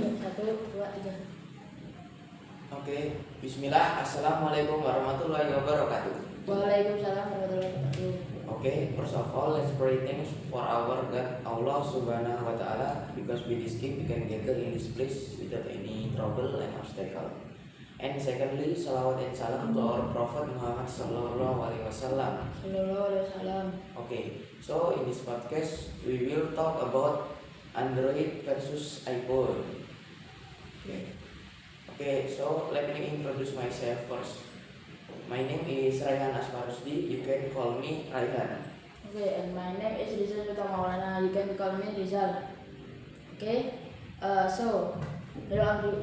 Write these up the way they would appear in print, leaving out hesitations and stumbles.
Satu, dua, tiga. Oke, Bismillah. Assalamualaikum warahmatullahi wabarakatuh. Waalaikumsalam warahmatullahi wabarakatuh. Okay, first of all, let's pray thanks for our God, Allah Subhanahu wa Ta'ala, because with this gift we can gather in this place without any trouble and obstacle. And secondly, salawat and salam to our Prophet Muhammad Sallallahu Alaihi Wasallam. Sallallahu alaihi wasallam. Okay, so in this podcast we will talk about Android versus iPhone. Okay, so let me introduce myself first. My name is Raihan Asmarusdi. You can call me Raihan. Okay, and my name is Rizal Putra Maulana. You can call me Rizal. Okay, so hello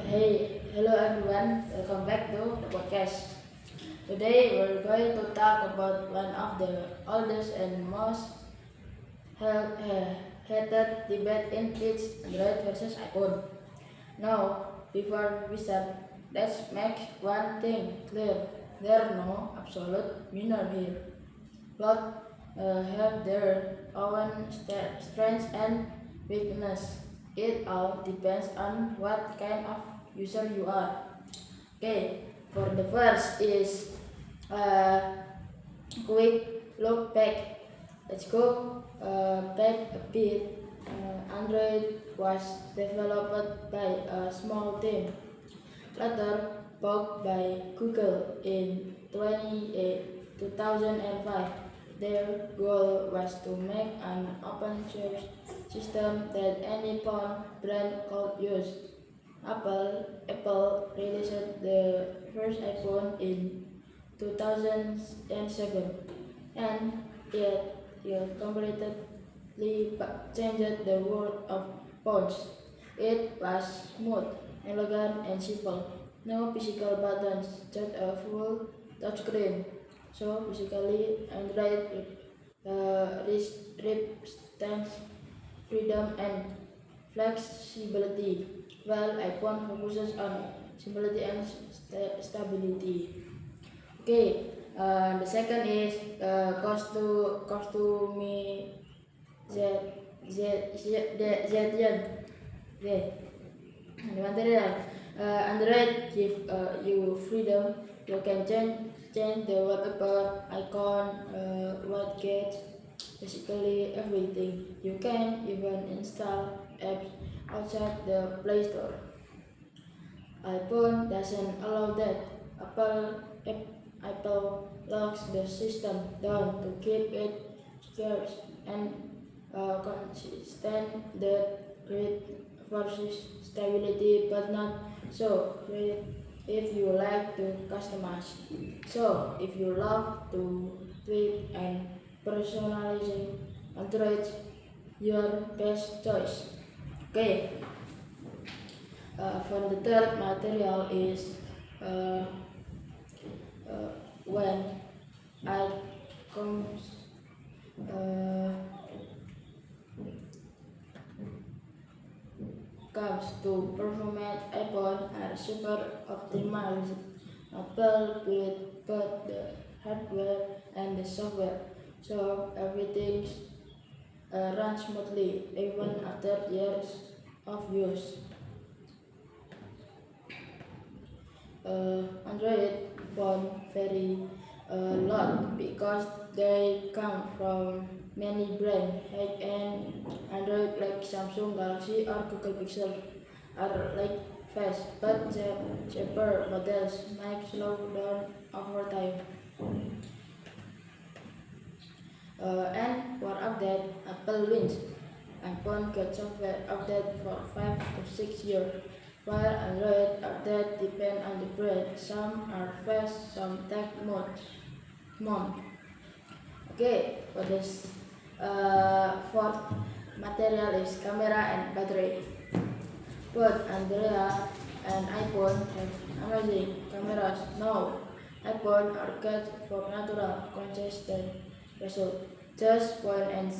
everyone. Welcome back to the podcast. Today we're going to talk about one of the oldest and most hated debate in kids, Android versus iPhone. Now, before we start, let's make one thing clear. There are no absolute winner here. Both have their own strengths and weakness. It all depends on what kind of user you are. Okay, for the first is quick look back. Let's go back a bit. Android was developed by a small team, later bought by Google in 2005. Their goal was to make an open source system that any phone brand could use. Apple released the first iPhone in 2007, and it completely changed the world of phones. It was smooth, elegant, and simple. No physical buttons, just a full touchscreen. So basically, Android represents freedom and flexibility, while iPhone focuses on simplicity and stability. Okay, the second is customization. Okay, the material. Android give you freedom. You can change the wallpaper, icon, widget, basically everything. You can even install apps outside the Play Store. iPhone doesn't allow that. Apple locks the system down to keep it secure and consistent. That great versus stability, but not so great if you like to customize. So if you love to tweak and personalize Android, your best choice. Okay. For the third material is when I comes comes to performance, iPhone are super optimized. Apple with both the hardware and the software, so everything runs smoothly even after years of use. Android phone vary a lot because they come from many brands. High-end Android like Samsung Galaxy or Google Pixel are like fast, but cheaper models might slow down over time. And for update, Apple wins. iPhone gets software update for 5 to 6 years, while Android update depend on the brand. Some are fast, some take months. Okay, for this fourth material is camera and battery. Both Android and iPhone have amazing cameras. Now, iPhone are good for natural, consistent result. Just point and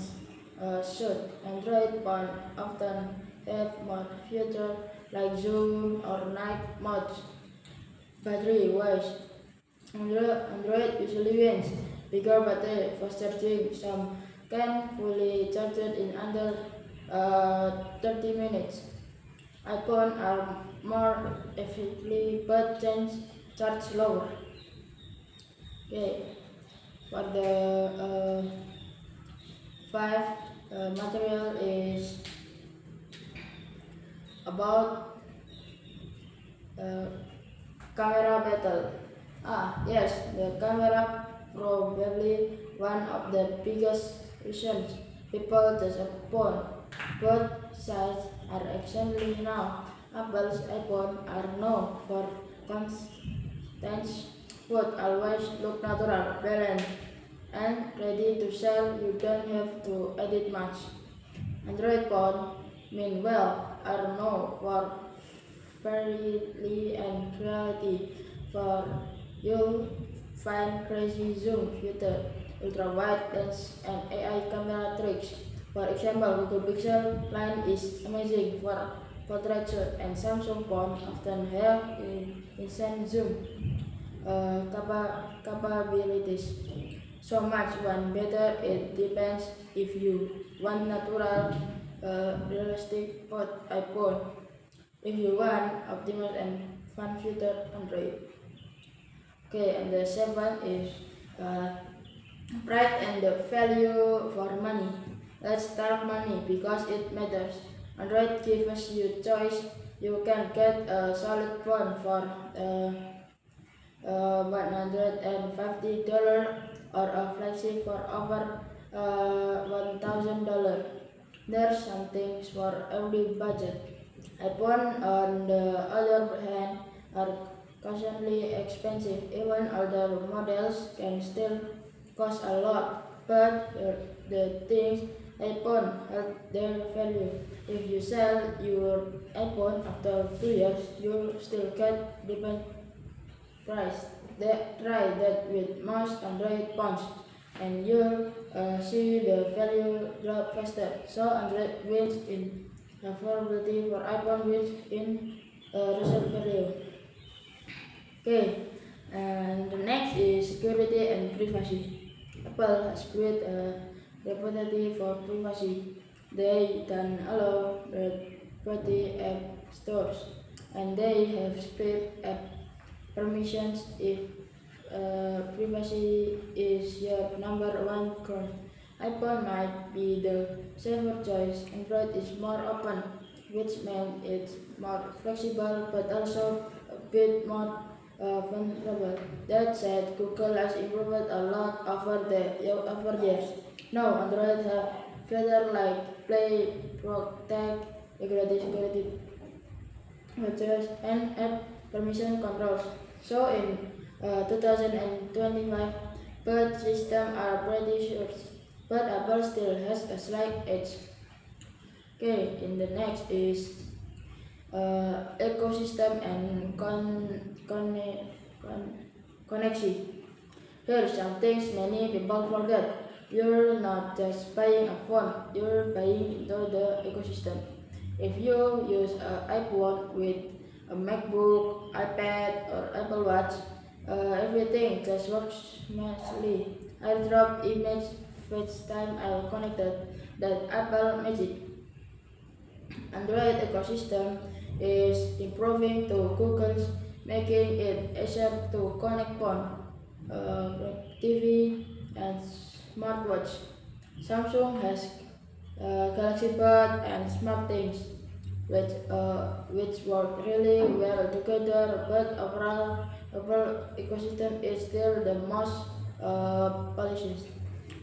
shoot. Android phone often have more features like zoom or night mode. Battery wise, Android usually wins. Bigger battery, faster charging. Some can fully charge it in under 30 minutes. iPhone are more efficiently but charge lower. Okay, for the five material is about camera battle. Yes, the camera probably one of the biggest reasons people touch a phone. Both sides are actually now. Apple's iPhone are known for constant food always look natural, balanced, and ready to sell. You don't have to edit much. Android phone, meanwhile, are known for fairly and clarity. For you find crazy zoom filter, ultra wide lens, and AI camera tricks. For example, Google Pixel line is amazing for portrait shot, and Samsung phone often have insane zoom capabilities. So much one better. It depends if you want natural, realistic iPhone. If you want optimal and fun filter Android. Okay, and the seventh is uh, price and the value for money. Let's start money because it matters. Android gives you choice. You can get a solid phone for $150 or a flagship for over $1,000. There's something for every budget. iPhone, on the other hand, are constantly expensive. Even older models can still cost a lot, but the things iPhone have their value. If you sell your iPhone after 2 years, you still get different price. Try that with most Android phones, and you'll see the value drop faster. So Android wins in affordability for iPhone wins in resale value. Okay, and the next is security and privacy. Apple has created a repository for privacy. They don't allow third-party app stores, and they have split app permissions if privacy is your number one concern. iPhone might be the safer choice. Android is more open, which means it's more flexible but also a bit more vulnerable. That said, Google has improved a lot over years. Now Android have features like Play, Protect, regulatory security features, and app permission controls. So in 2025, both systems are pretty short, but Apple still has a slight edge. Okay, in the next is ecosystem and connection. Here's some things many people forget. You're not just buying a phone, you're buying into the ecosystem. If you use an iPhone with a MacBook, iPad, or Apple Watch, everything just works smoothly. AirDrop, image, FaceTime are connected. That Apple Magic. Android ecosystem is improving to Google's, making it easier to connect phone, TV, and smartwatch. Samsung has Galaxy Buds and SmartThings, which work really well together. But overall, ecosystem is still the most polished.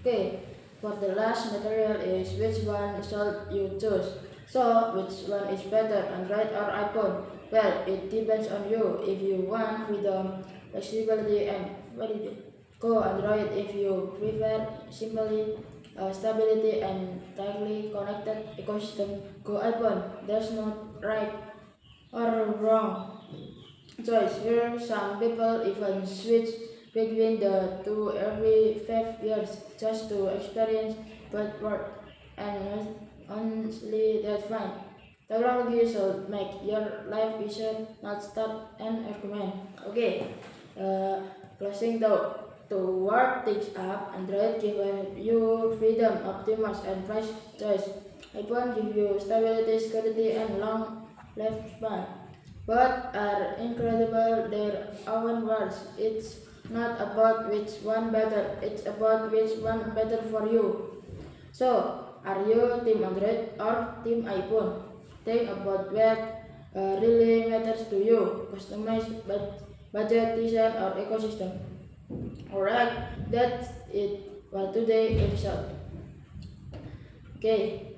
Okay, for the last material is which one should you choose? So, which one is better, Android or iPhone? Well, it depends on you. If you want freedom, flexibility, and validity, go Android. If you prefer simply stability and tightly connected ecosystem, go iPhone. There's no right or wrong choice. Here, some people even switch between the two every 5 years just to experience both work, and honestly, that's fine. Technology should make your life easier, not start an argument. Okay, uh, closing talk. To wrap things up, Android gives you freedom, optimus, and price choice. iPhone gives you stability, security, and long lifespan, but are incredible their own words. It's not about which one better, it's about which one better for you. So, are you Team Android or Team iPhone? Think about what really matters to you, customize budget, design, or ecosystem. Alright, that's it for today's episode. Okay,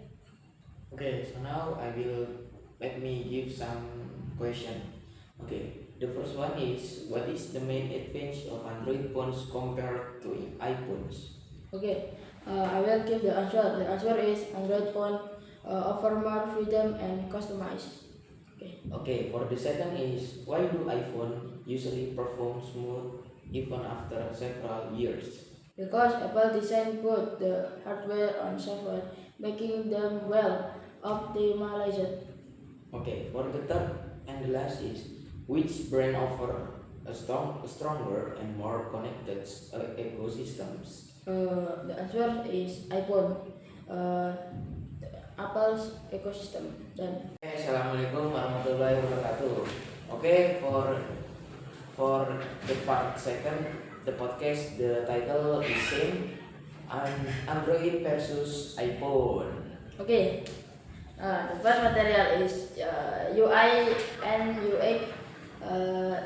Okay, so now I will let me give some question. Okay, the first one is what is the main advantage of Android phones compared to iPhones? okay. I will give the answer. The answer is Android phone offer more freedom and customize. Okay. Okay, for the second is why do iPhone usually perform smooth even after several years? Because Apple design both the hardware and software, making them well optimized. Okay, for the third and the last is which brand offer a stronger and more connected ecosystems? The answer is iPhone. Uh, Apple's ecosystem. Then Okay, assalamualaikum warahmatullahi wabarakatuh. Okay, for the part second, the podcast, the title is same, Android versus iPhone. okay. The first material is UI and UX,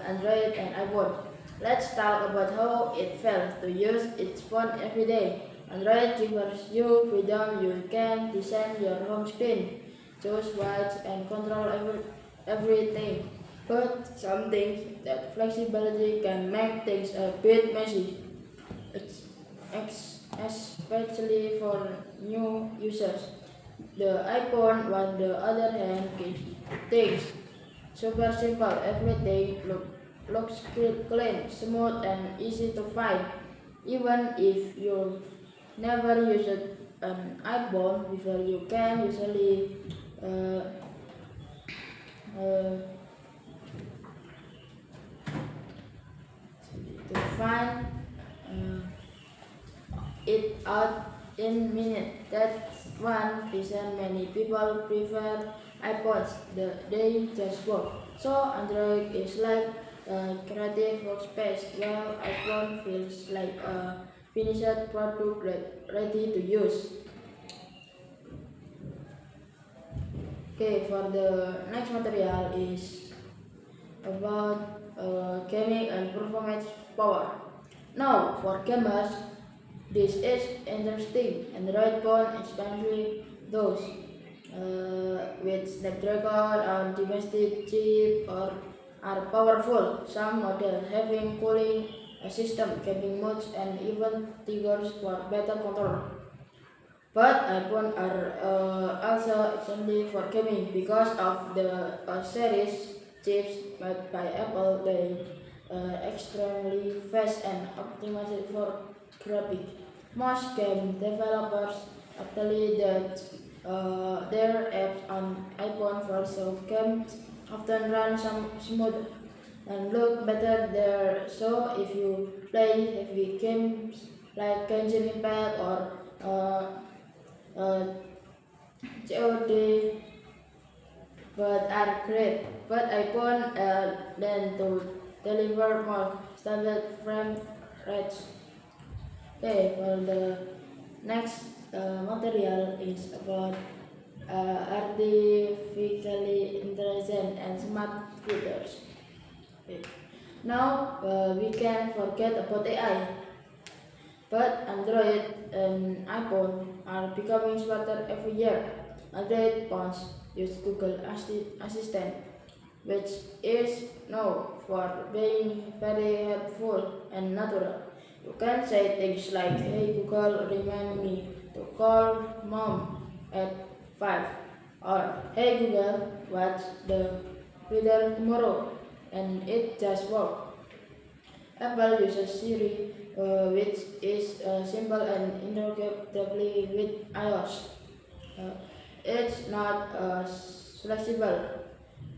Android and iPhone. Let's talk about how it feels to use its phone every day. Android gives you freedom. You can design your home screen, choose what and control everything. But some things that flexibility can make things a bit messy, especially for new users. The iPhone, on the other hand, keeps things super simple. Everything looks clean, smooth, and easy to find. Even if you never used an iPhone before, you can usually uh, uh, to find uh, it out in minutes. That's one reason many people prefer iPods. They just work. So Android is like a creative workspace, while iPhone feels like a finished product ready to use. Okay, for the next material is about gaming and performance power. Now, for gamers, this is interesting. Android phone, especially those with Snapdragon and domestic chip are powerful. Some models having cooling system, gaming modes, and even triggers for better control. But iPhone are also excellently for gaming because of the series chips made by Apple. They extremely fast and optimized for graphics. Most game developers actually that their apps on iPhone version games often run some smooth and look better there. So if you play heavy games like Genshin Impact or uh, COD, but are great. But iPhone then to deliver more standard frame rates. Okay, for the next material is about artificially intelligent and smart filters. Okay. Now we can forget about AI, but Android and iPhone are becoming smarter every year. Android phones use Google Assistant, which is known for being very helpful and natural. You can say things like, "Hey Google, remind me to call mom at 5," or "Hey Google, what's the weather tomorrow?" And it just works. Apple uses Siri, which is simple and interoperable with iOS. Uh, it's not flexible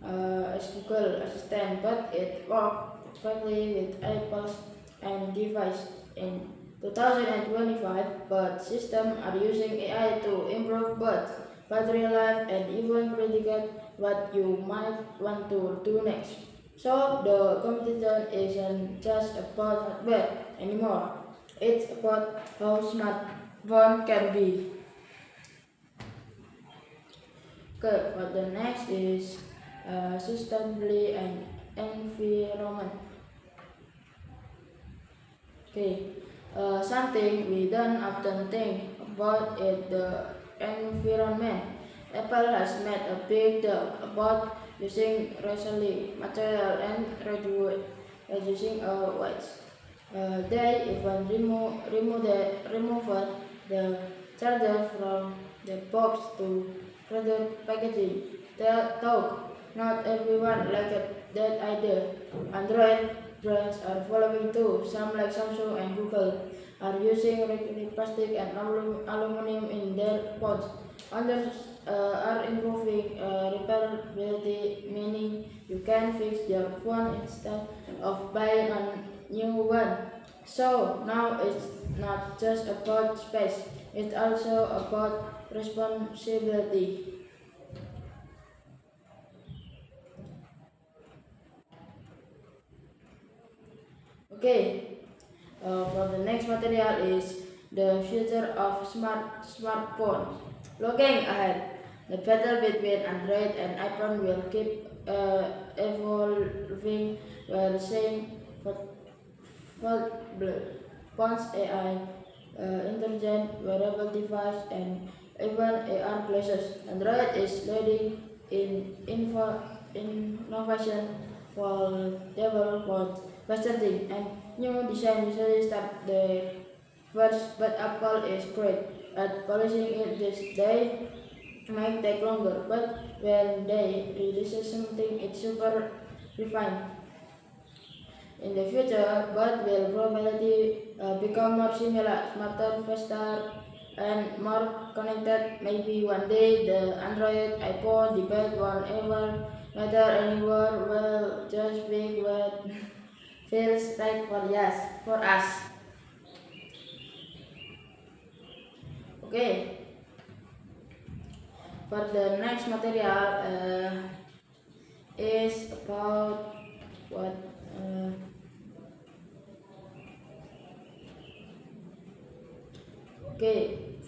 as Google Assistant, but it works perfectly with Apple's and device. In 2025, but systems are using AI to improve both battery life, and even predict what you might want to do next. So the competition isn't just about hardware anymore. It's about how smart one can be. Okay, for the next is sustainability and environment. Okay, something we don't often think about is the environment. Apple has made a big deal about using recycling material and reducing waste. They even removed the charger from the box to further packaging. Though not everyone liked that idea. Android brands are following too. Some like Samsung and Google are using recycled plastic and aluminum in their phones. Others are improving repairability, meaning you can fix your phone instead of buying a new one. So now it's not just about space, it's also about responsibility. Okay, for the next material is the future of smartphones. Looking ahead, the battle between Android and iPhone will keep evolving while seeing phones, AI, intelligent wearable device, and even AR glasses. Android is leading in innovation for developers, packaging, and new design usually start the first, but Apple is great at polishing it this day might take longer, but when they release something, it's super refined. In the future, both will probably become more similar, smarter, faster, and more connected. Maybe one day the Android, iPhone debate won't ever matter anymore. Will just be what feels right for us. Okay, for the next material is about what. Okay,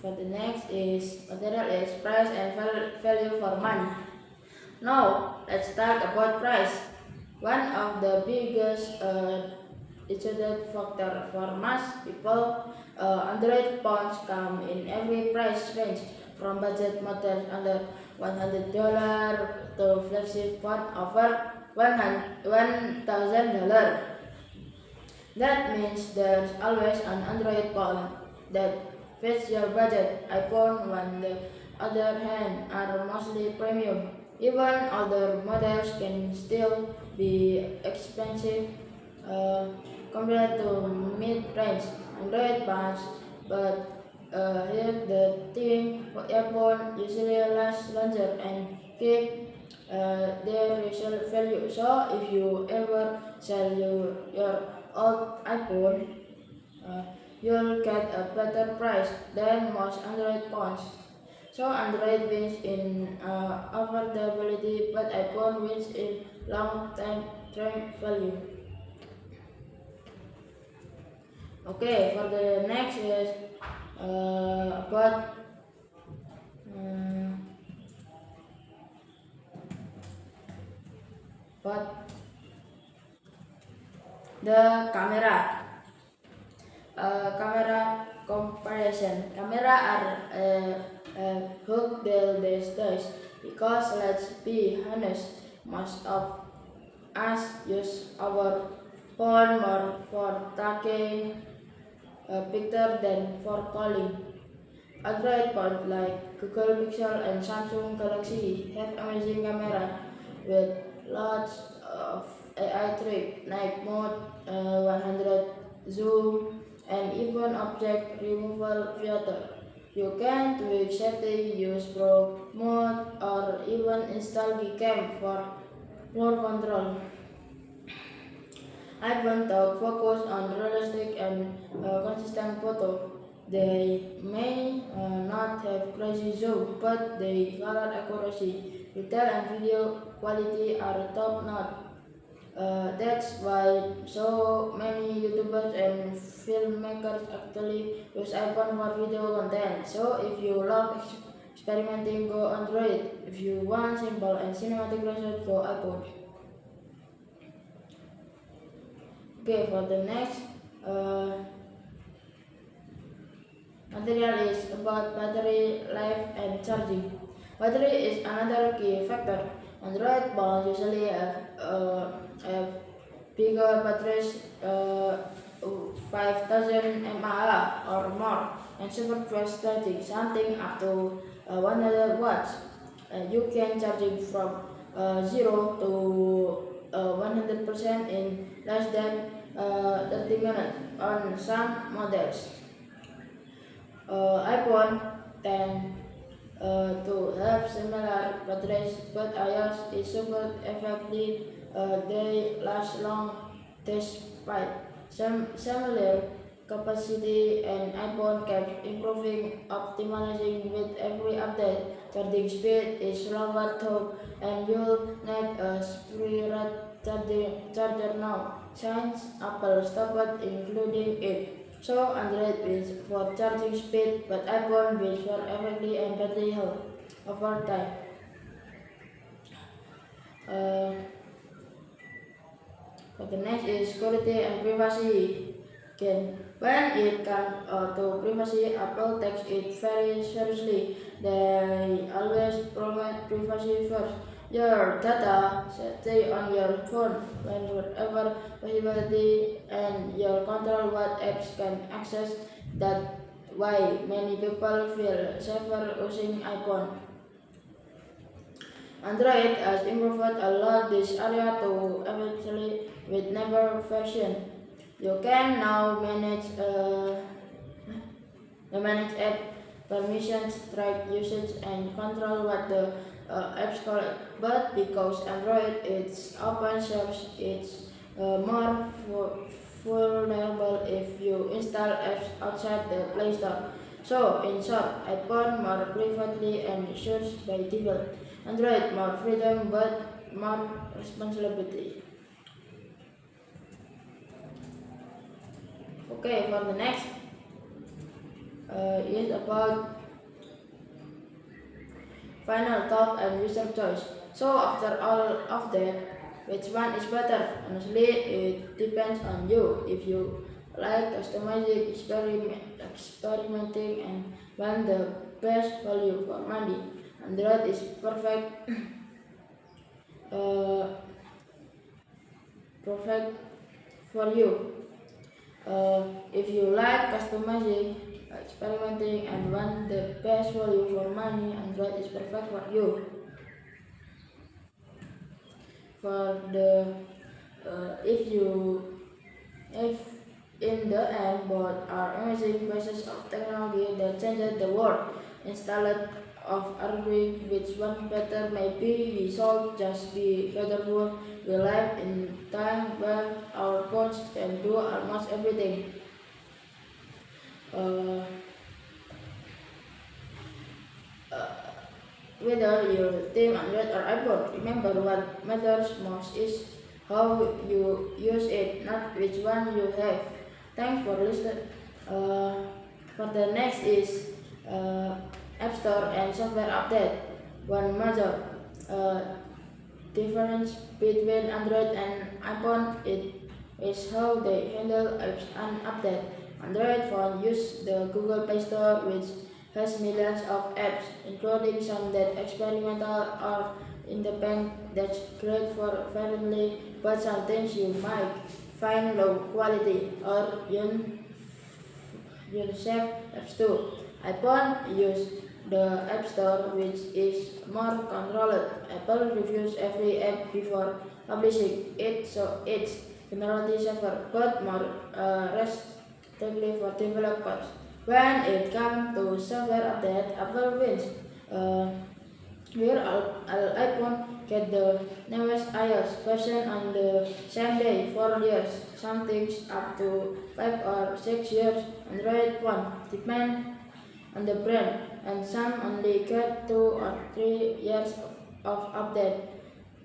for the next is material is price and value for money. Now, let's talk about price. One of the biggest decided factor for mass people, Android phones come in every price range, from budget models under $100 to flagship phone over $1,000. That means there's always an Android phone that fits your budget. iPhone, on the other hand, are mostly premium. Even older models can still be expensive compared to mid-range Android phones, but here's the thing: iPhone usually lasts longer and keep their resale value. So if you ever sell your old iPhone, uh, you'll get a better price than most Android phones. So Android wins in affordability, but iPhone wins in long-term value. Okay, for the next is about uh, about the camera. Camera comparison. Camera are hooked these days because let's be honest, most of us use our phone more for taking a picture than for calling. Android phones like Google Pixel and Samsung Galaxy have amazing camera with lots of AI trick, night mode, 100 zoom, and even object removal filter. You can tweak settings, use pro mode, or even install Gcam for more control. iPhone talk focus on realistic and consistent photo. They may not have crazy zoom, but the color accuracy, detail, and video quality are top notch. That's why so many YouTubers and filmmakers actually use iPhone for video content. So if you love experimenting, go Android. If you want simple and cinematic results, go iPhone. Okay, for the next material is about battery life and charging. Battery is another key factor. Android phones usually have bigger batteries, 5000 mAh or more, and super fast charging, something up to 100 watts. You can charge it from 0 to 100% in less than 30 minutes on some models. iPhone tend to have similar batteries, but iOS is super effective. They last long despite some similar capacity, and iPhone keeps improving, optimizing with every update. Charging speed is slower though, and you'll need a spirit charger now, since Apple stopped including it. So Android wins for charging speed, but iPhone wins for effectively and battery health over time. Uh, for the next is security and privacy. Again, when it comes to privacy, Apple takes it very seriously. They always promote privacy first. Your data stay on your phone whenever possibility, and you control what apps can access. That's why many people feel safer using iPhone. Android has improved a lot this area to eventually with never version. You can now manage app permissions, track usage, and control what the apps collect. But because Android is open source, it's more vulnerable if you install apps outside the Play Store. So, in short, iPhone more privately and issues by default. Android more freedom but more responsibility. Okay, for the next is about final thought and user choice. So after all of that, which one is better? Honestly, it depends on you. If you like customizing, experimenting, and want the best value for money, Android is perfect. uh, Perfect for you. If you like customizing, experimenting, and want the best value for money, Android is perfect for you. For the if in the end both are amazing pieces of technology that changed the world, instead of arguing which one better, maybe we should just be grateful we live in time where our phones can do almost everything. Uh, Whether you think Android or iPhone, remember what matters most is how you use it, not which one you have. Thanks for listening. Uh, for the next is App Store and software update. One major uh, difference between Android and iPhone is how they handle apps and update. Android phone use the Google Play Store, which has millions of apps, including some that experimental or independent. That's great for family, but sometimes you might find low quality or unsafe apps too. iPhone use the App Store, which is more controlled. Apple reviews every app before publishing it, so it's generally safer but more restrictive for developers. When it comes to software update, Apple wins. Where iPhone get the newest iOS version on the same day. 4 years, some things up to 5 or 6 years. Android phone depend on the brand, and some only get 2 or 3 years of update.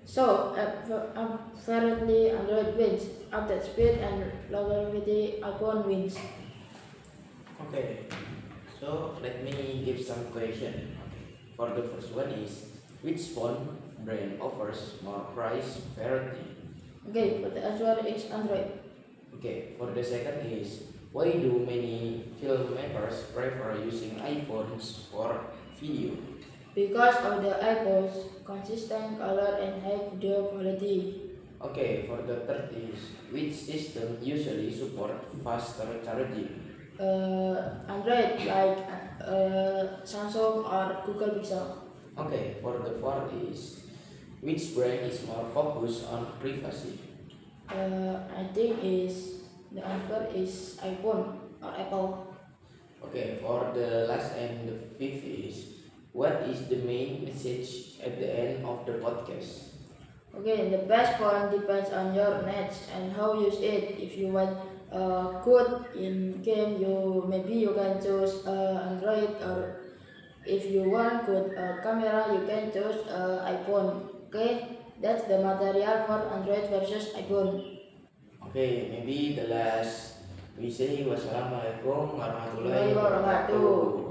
So, apparently Android wins. Update speed and longevity, iPhone wins. Okay, so let me give some question. For the first one is, which phone brand offers more price parity? Okay, but the answer is Android. Okay, for the second is, why do many filmmakers prefer using iPhones for video? Because of the iPhone's consistent color and high video quality. Okay, for the third is, which system usually support faster charging? Android like Samsung or Google Pixel. Okay, for the fourth is, which brand is more focused on privacy? I think is the answer is iPhone or Apple. Okay, for the last and the fifth is, what is the main message at the end of the podcast? Okay, the best phone depends on your needs and how you use it. If you want good in game, you can choose Android, or if you want good camera, you can choose iPhone. Okay, that's the material for Android versus iPhone. Okay, maybe the last we say wassalamualaikum warahmatullahi Warahmatullahi wabarakatuh. wabarakatuh.